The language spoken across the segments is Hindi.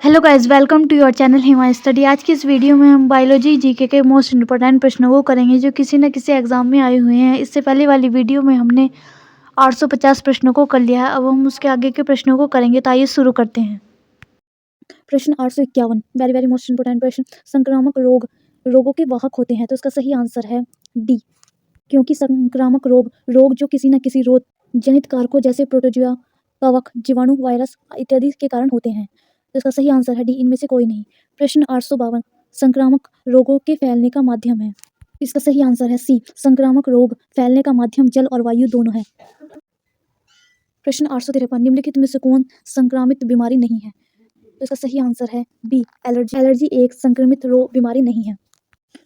Hello guys, welcome to your channel Hima study. आज की इस वीडियो में हम बायोलॉजी जीके के मोस्ट इंपॉर्टेंट प्रश्नों को करेंगे जो किसी न किसी एग्जाम में आए हुए हैं। इससे पहले वाली वीडियो में हमने 850 प्रश्नों को कर लिया है। अब हम उसके आगे के प्रश्नों को करेंगे, तो आइए शुरू करते हैं। प्रश्न 851, वेरी वेरी मोस्ट इंपॉर्टेंट प्रश्न। संक्रामक रोगों के वाहक होते हैं, तो इसका सही आंसर है डी, क्योंकि संक्रामक रोग जो किसी न किसी रोग जनित कारकों जैसे प्रोटोजुआ, कवक, जीवाणु, वायरस इत्यादि के कारण होते हैं। तो इसका सही आंसर है डी, इनमें से कोई नहीं। प्रश्न 852, संक्रामक रोगों के फैलने का माध्यम है। इसका सही आंसर है सी, संक्रामक रोग फैलने का माध्यम जल और वायु दोनों है। प्रश्न 853, निम्नलिखित में से कौन संक्रामित बीमारी नहीं है? तो इसका सही आंसर है बी, एलर्जी। एलर्जी एक संक्रमित बीमारी नहीं है।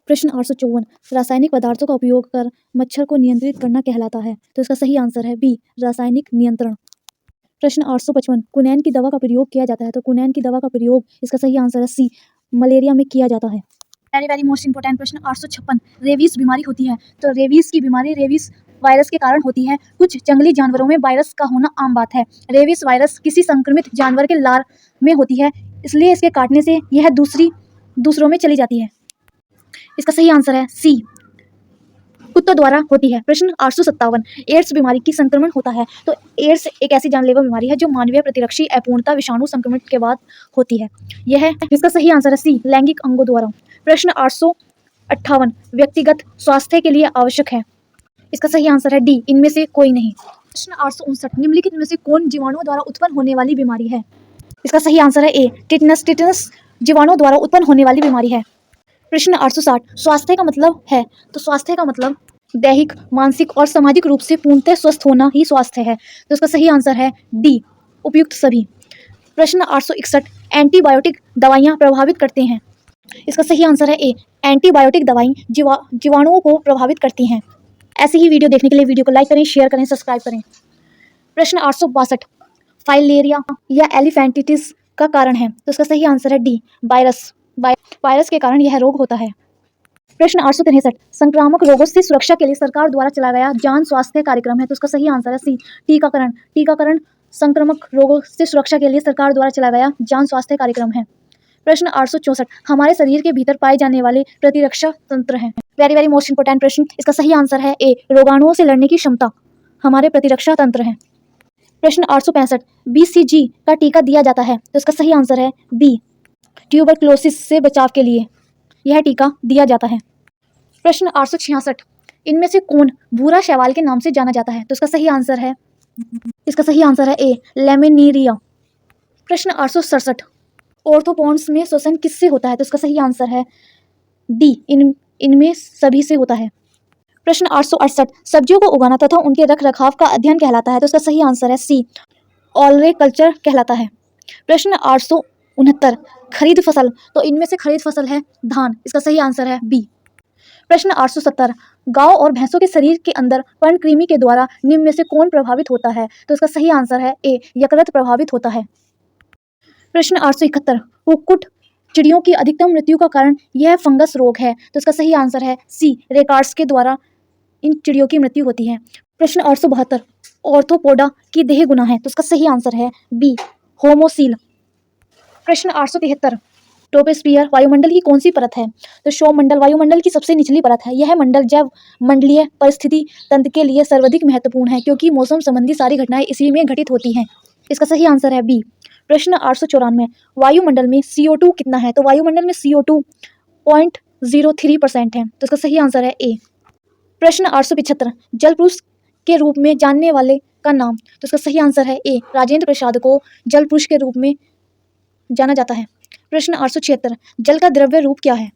प्रश्न 854, रासायनिक पदार्थों का उपयोग कर मच्छर को नियंत्रित करना कहलाता है। तो इसका सही आंसर है बी, रासायनिक नियंत्रण। प्रश्न 855, कुनैन की दवा का प्रयोग किया जाता है। तो कुनैन की दवा का प्रयोग, इसका सही आंसर है सी, मलेरिया में किया जाता है। वेरी वेरी मोस्ट इंपॉर्टेंट प्रश्न 856, रेबीज बीमारी होती है। तो रेबीज की बीमारी रेबीज वायरस के कारण होती है। कुछ जंगली जानवरों में वायरस का होना आम बात है। रेबीज वायरस किसी संक्रमित जानवर के लार में होती है, इसलिए इसके काटने से यह दूसरों में चली जाती है। इसका सही आंसर है सी, कुत्तों द्वारा होती है। प्रश्न 857, एड्स बीमारी की संक्रमण होता है। तो एड्स एक ऐसी जानलेवा बीमारी है जो मानवीय प्रतिरक्षी अपूर्णता विषाणु संक्रमण के बाद होती है। यह इसका सही आंसर है सी, लैंगिक अंगों द्वारा। प्रश्न 858, व्यक्तिगत स्वास्थ्य के लिए आवश्यक है। इसका सही आंसर है डी, इनमें से कोई नहीं। प्रश्न 859, निम्नलिखित में से कौन जीवाणुओं द्वारा उत्पन्न होने वाली बीमारी है? इसका सही आंसर है ए, टिटनस। टिटनस जीवाणुओं द्वारा उत्पन्न होने वाली बीमारी है। प्रश्न 860, स्वास्थ्य का मतलब है। तो स्वास्थ्य का मतलब दैहिक, मानसिक और सामाजिक रूप से पूर्णतः स्वस्थ होना ही स्वास्थ्य है। तो इसका सही आंसर है डी, उपयुक्त सभी। प्रश्न 861, एंटीबायोटिक दवाइयाँ प्रभावित करते हैं। इसका सही आंसर है ए, एंटीबायोटिक दवाई जीवाणुओं को प्रभावित करती हैं। ऐसी ही वीडियो देखने के लिए वीडियो को लाइक करें, शेयर करें, सब्सक्राइब करें। प्रश्न 862, फाइलेरिया या एलिफेंटिटिस का कारण है। तो इसका सही आंसर है डी, वायरस के कारण यह रोग होता है। प्रश्न 863, संक्रामक रोगों से सुरक्षा के लिए सरकार द्वारा चलाया गया जन स्वास्थ्य कार्यक्रम है। तो उसका सही आंसर है सी, टीकाकरण। टीकाकरण संक्रामक रोगों से सुरक्षा के लिए सरकार द्वारा चलाया गया जन स्वास्थ्य कार्यक्रम है। प्रश्न 864, हमारे शरीर के भीतर पाए जाने वाले प्रतिरक्षा तंत्र हैं। वेरी वेरी मोस्ट इंपोर्टेंट प्रश्न। इसका सही आंसर है ए, रोगाणुओं से लड़ने की क्षमता हमारे प्रतिरक्षा तंत्र है। प्रश्न 865, BCG का टीका दिया जाता है। तो इसका सही आंसर है बी, ट्यूबरक्लोसिस से बचाव के लिए यह टीका दिया जाता है। प्रश्न 866, इनमें से कौन भूरा शैवाल के नाम से जाना जाता है? तो इसका सही आंसर है ए, लेमिनीरिया। प्रश्न 867, ऑर्थोपोड्स में श्वसन किससे होता है? तो इसका सही आंसर है डी, इनमें सभी से होता है। प्रश्न 868, सब्जियों को उगाना तथा उनके रख रखाव का अध्ययन कहलाता है। तो इसका सही आंसर है सी, ऑलरेकल्चर कहलाता है। प्रश्न 869, खरीद फसल। तो इनमें से खरीद फसल है धान। इसका सही आंसर है बी। प्रश्न 870, गाय और भैंसों के शरीर के अंदर पर्णकृमि के द्वारा निम्न में से कौन प्रभावित होता है? तो इसका सही आंसर है ए, यकृत प्रभावित होता है। प्रश्न 871, कुक्कुट चिड़ियों की अधिकतम मृत्यु का कारण यह फंगस रोग है। तो इसका सही आंसर है सी, रेकार्ड्स के द्वारा इन चिड़ियों की मृत्यु होती है। प्रश्न 872, ऑर्थोपोडा की देह गुना है। तो इसका सही आंसर है बी, होमोसील। प्रश्न 873, ट्रोपोस्फियर वायुमंडल की कौन सी परत है? तो सौरमंडल वायुमंडल की सबसे निचली परत है। यह मंडल जैव मंडलीय परिस्थिति तंत्र के लिए सर्वाधिक महत्वपूर्ण है, क्योंकि मौसम संबंधी सारी घटनाएं इसी में घटित होती हैं। इसका सही आंसर है बी। प्रश्न 894, वायुमंडल में CO2 कितना है? तो वायुमंडल में CO2 0.03% है। तो इसका सही आंसर है ए। प्रश्न 875, जल पुरुष के रूप में जानने वाले का नाम। तो इसका सही आंसर है ए, राजेंद्र प्रसाद को जल पुरुष के रूप में जाना जाता है। प्रश्न 876, जल का द्रव्य रूप क्या है?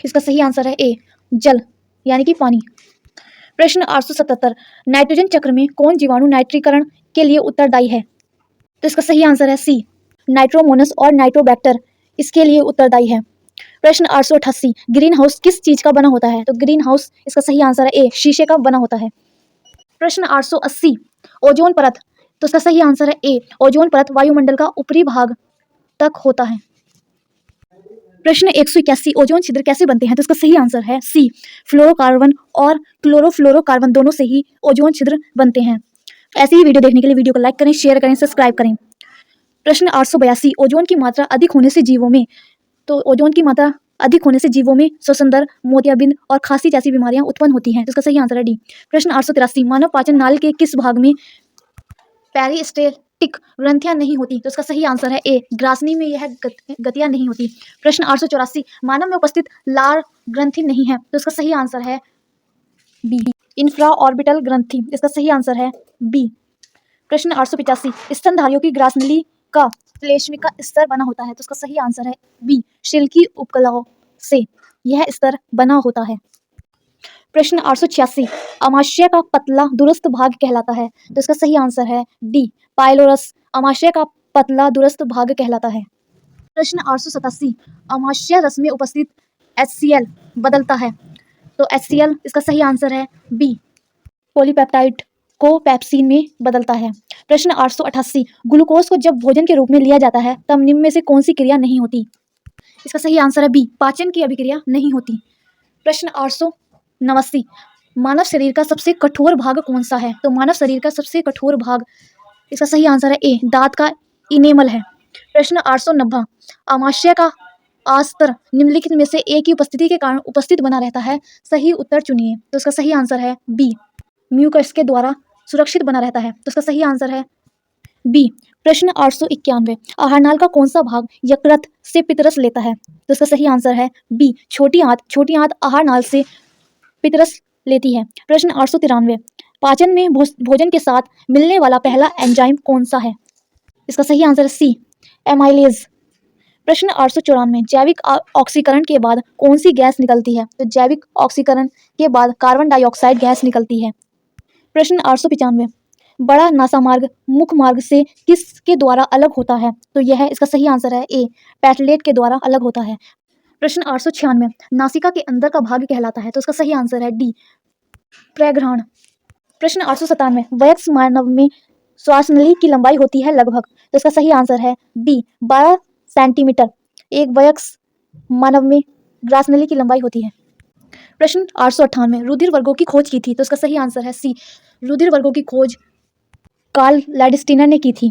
इसका सही आंसर है ए, जल यानी कि पानी। प्रश्न 877, नाइट्रोजन चक्र में कौन जीवाणु नाइट्रीकरण के लिए उत्तरदायी है? तो इसका सही आंसर है सी, नाइट्रोमोनस और नाइट्रोबैक्टर इसके लिए उत्तरदायी है। प्रश्न 888, ग्रीन हाउस किस चीज का बना होता है? तो ग्रीन हाउस, इसका सही आंसर है ए, शीशे का बना होता है। प्रश्न 880, ओजोन परत। तो इसका सही आंसर है ए, ओजोन परत वायुमंडल का ऊपरी भाग तक होता है। प्रश्न 181, ओजोन छिद्र कैसे बनते हैं? तो इसका सही आंसर है सी, फ्लोरोकार्बन और क्लोरोफ्लोरोकार्बन दोनों से ही ओजोन छिद्र बनते हैं। ऐसी ही वीडियो देखने के लिए वीडियो को लाइक करें, शेयर करें, सब्सक्राइब करें। प्रश्न 882, ओजोन की मात्रा अधिक होने से जीवों में, तो ओजोन की मात्रा अधिक होने से जीवों में श्वसनदर, मोतियाबिंद और खांसी जैसी बीमारियां उत्पन्न होती हैं। इसका सही आंसर है डी। प्रश्न 883, मानव पाचन नाली के किस भाग में पेरिस्टेल्टिक ग्रंथियां नहीं होती? तो इसका सही आंसर है ए, ग्रासनी में यह गतियां नहीं होती। प्रश्न 884, मानव में उपस्थित लार ग्रंथि नहीं है, तो इसका सही आंसर है बी, इंफ्रा ऑर्बिटल ग्रंथि। इसका सही आंसर है बी। प्रश्न 885, स्तनधारियों की ग्रासनली का श्लेष्मिका स्तर बना होता है, तो इसका सही आंसर है बी, शिल्की उपकलाओं से यह स्तर बना होता है। प्रश्न 886, अमाशय का पतला दुरस्थ भाग कहलाता है, तो इसका सही आंसर है डी, पाइलोरस अमाशय का पतला दुरस्थ भाग कहलाता है। प्रश्न 887, अमाशय रस में उपस्थित HCl बदलता है, तो HCl इसका सही आंसर है बी, पॉलीपेप्टाइड को पेप्सिन में बदलता है। प्रश्न 888, ग्लूकोज को जब भोजन के रूप में लिया जाता है तब निम्न में से कौन सी क्रिया नहीं होती? इसका सही आंसर है बी, पाचन की अभिक्रिया नहीं होती। प्रश्न 889, मानव शरीर का सबसे कठोर भाग कौन सा है? तो मानव शरीर का सबसे कठोर भाग, इसका सही आंसर है ए, दांत का इनेमल है। प्रश्न 890, अमाशय का आस्तर निम्नलिखित में से ए की उपस्थिति के कारण उपस्थित बना रहता है, सही उत्तर चुनिए। तो इसका सही आंसर है बी, म्यूकस के द्वारा सुरक्षित बना रहता है, तो इसका सही आंसर है बी। प्रश्न 891, आहारनाल का कौन सा भाग यकृत से पितरस लेता है? तो इसका सही आंसर है बी, छोटी आंत। छोटी आंत आहारनाल से पितरस लेती है। प्रश्न 893, पाचन में भोजन के साथ मिलने वाला पहला एंजाइम कौन सा है? इसका सही आंसर है सी, एमाइलेज। प्रश्न 894, जैविक ऑक्सीकरण के बाद कौन सी गैस निकलती है? तो जैविक ऑक्सीकरण के बाद कार्बन डाइऑक्साइड गैस निकलती है। प्रश्न 895, बड़ा नासामार्ग मुख्य मार्ग से किसके द्वारा अलग होता है? तो यह इसका सही आंसर है ए, पैटलेट के द्वारा अलग होता है। प्रश्न 896, नासिका के अंदर का भाग कहलाता है, तो इसका सही आंसर है डी, प्रग्रहण। प्रश्न 897, वयस्क मानव में श्वासनली की लंबाई होती है लगभग, तो इसका सही आंसर है बी, 12 सेंटीमीटर एक वयस्क मानव में ग्रासनली की लंबाई होती है। प्रश्न 898, रुधिर वर्गों की खोज की थी, तो इसका सही आंसर है सी, रुधिर वर्गों की खोज कार्ल लैंडस्टीनर ने की थी।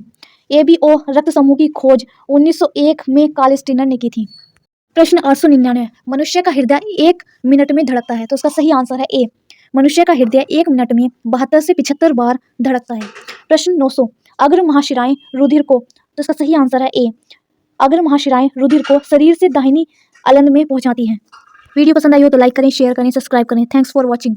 ABO रक्त समूह की खोज 1901 में कार्ल स्टीनर ने की थी। प्रश्न 899, मनुष्य का हृदय 1 मिनट में धड़कता है, तो इसका सही आंसर है ए, मनुष्य का हृदय 1 मिनट में 72 से 75 बार धड़कता है। प्रश्न 900, अग्र महाशिराएं रुधिर को, तो इसका सही आंसर है ए, अग्र महाशिराएं रुधिर को शरीर से दाहिनी अलन में पहुंचाती हैं। वीडियो पसंद आई हो तो लाइक करें, शेयर करें, सब्सक्राइब करें। Thanks for watching.